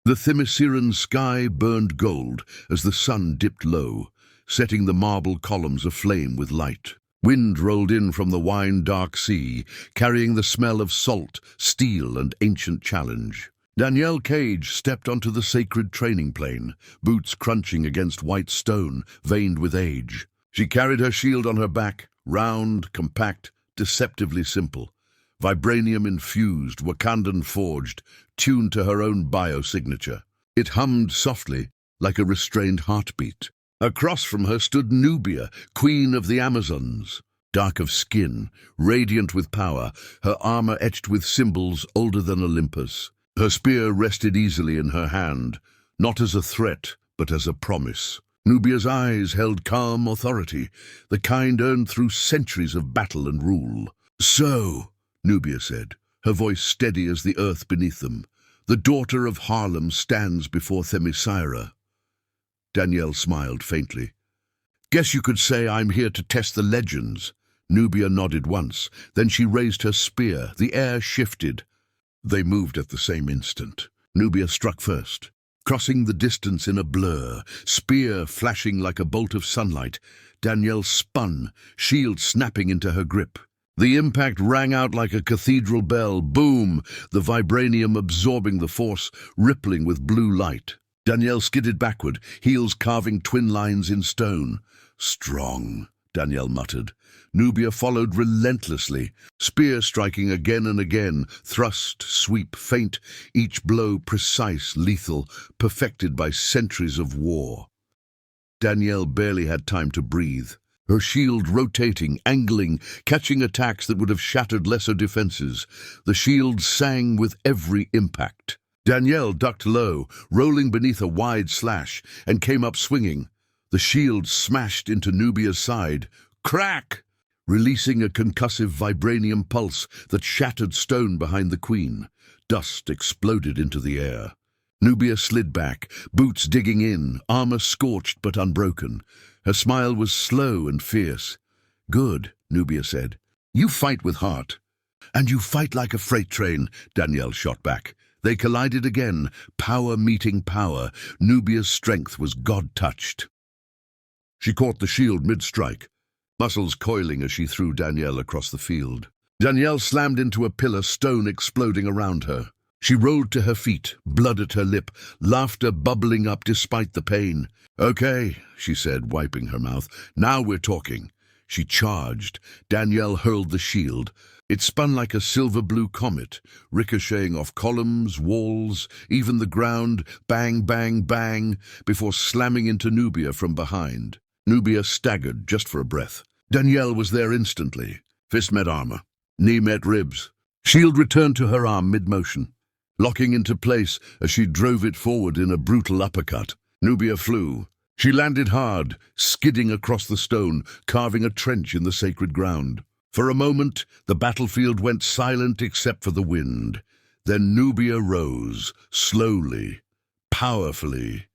The Themysciran sky burned gold as the sun dipped low, setting the marble columns aflame with light. Wind rolled in from the wine-dark sea, carrying the smell of salt, steel, and ancient challenge. Danielle Cage stepped onto the sacred training plane, boots crunching against white stone, veined with age. She carried her shield on her back, round, compact, deceptively simple. Vibranium-infused, Wakandan-forged, tuned to her own biosignature. It hummed softly, like a restrained heartbeat. Across from her stood Nubia, queen of the Amazons. Dark of skin, radiant with power, her armor etched with symbols older than Olympus. Her spear rested easily in her hand, not as a threat, but as a promise. Nubia's eyes held calm authority, the kind earned through centuries of battle and rule. "So," Nubia said, her voice steady as the earth beneath them, "the daughter of Harlem stands before Themyscira." Danielle smiled faintly. "Guess you could say I'm here to test the legends." Nubia nodded once, then she raised her spear. The air shifted. They moved at the same instant. Nubia struck first, crossing the distance in a blur, spear flashing like a bolt of sunlight. Danielle spun, shield snapping into her grip. The impact rang out like a cathedral bell. Boom! The vibranium absorbing the force, rippling with blue light. Danielle skidded backward, heels carving twin lines in stone. "Strong," Danielle muttered. Nubia followed relentlessly, spear striking again and again, thrust, sweep, feint, each blow precise, lethal, perfected by centuries of war. Danielle barely had time to breathe, her shield rotating, angling, catching attacks that would have shattered lesser defenses. The shield sang with every impact. Danielle ducked low, rolling beneath a wide slash, and came up swinging. The shield smashed into Nubia's side. Crack! Releasing a concussive vibranium pulse that shattered stone behind the queen. Dust exploded into the air. Nubia slid back, boots digging in, armor scorched but unbroken. Her smile was slow and fierce. "Good," Nubia said. "You fight with heart." "And you fight like a freight train," Danielle shot back. They collided again, power meeting power. Nubia's strength was God-touched. She caught the shield mid-strike, muscles coiling as she threw Danielle across the field. Danielle slammed into a pillar, stone exploding around her. She rolled to her feet, blood at her lip, laughter bubbling up despite the pain. "Okay," she said, wiping her mouth. "Now we're talking." She charged. Danielle hurled the shield. It spun like a silver-blue comet, ricocheting off columns, walls, even the ground, bang, bang, bang, before slamming into Nubia from behind. Nubia staggered just for a breath. Danielle was there instantly. Fist met armor. Knee met ribs. Shield returned to her arm mid-motion, locking into place as she drove it forward in a brutal uppercut. Nubia flew. She landed hard, skidding across the stone, carving a trench in the sacred ground. For a moment, the battlefield went silent except for the wind. Then Nubia rose, slowly, powerfully.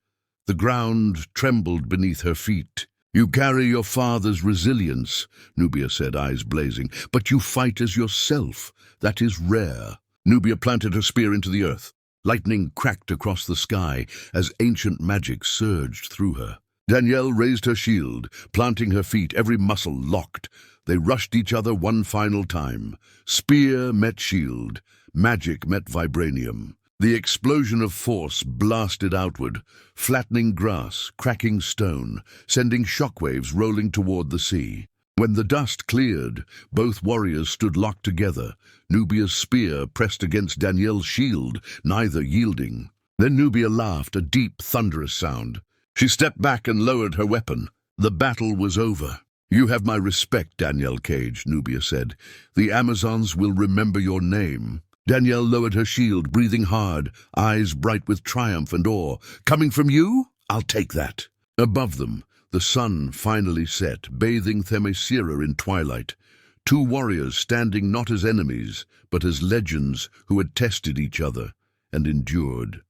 The ground trembled beneath her feet. "You carry your father's resilience," Nubia said, eyes blazing, "but you fight as yourself. That is rare." Nubia planted her spear into the earth. Lightning cracked across the sky as ancient magic surged through her. Danielle raised her shield, planting her feet, every muscle locked. They rushed each other one final time. Spear met shield. Magic met vibranium. The explosion of force blasted outward, flattening grass, cracking stone, sending shockwaves rolling toward the sea. When the dust cleared, both warriors stood locked together, Nubia's spear pressed against Danielle's shield, neither yielding. Then Nubia laughed, a deep, thunderous sound. She stepped back and lowered her weapon. The battle was over. "You have my respect, Danielle Cage," Nubia said. "The Amazons will remember your name." Danielle lowered her shield, breathing hard, eyes bright with triumph and awe. "Coming from you? I'll take that." Above them, the sun finally set, bathing Themyscira in twilight. Two warriors standing not as enemies, but as legends who had tested each other and endured.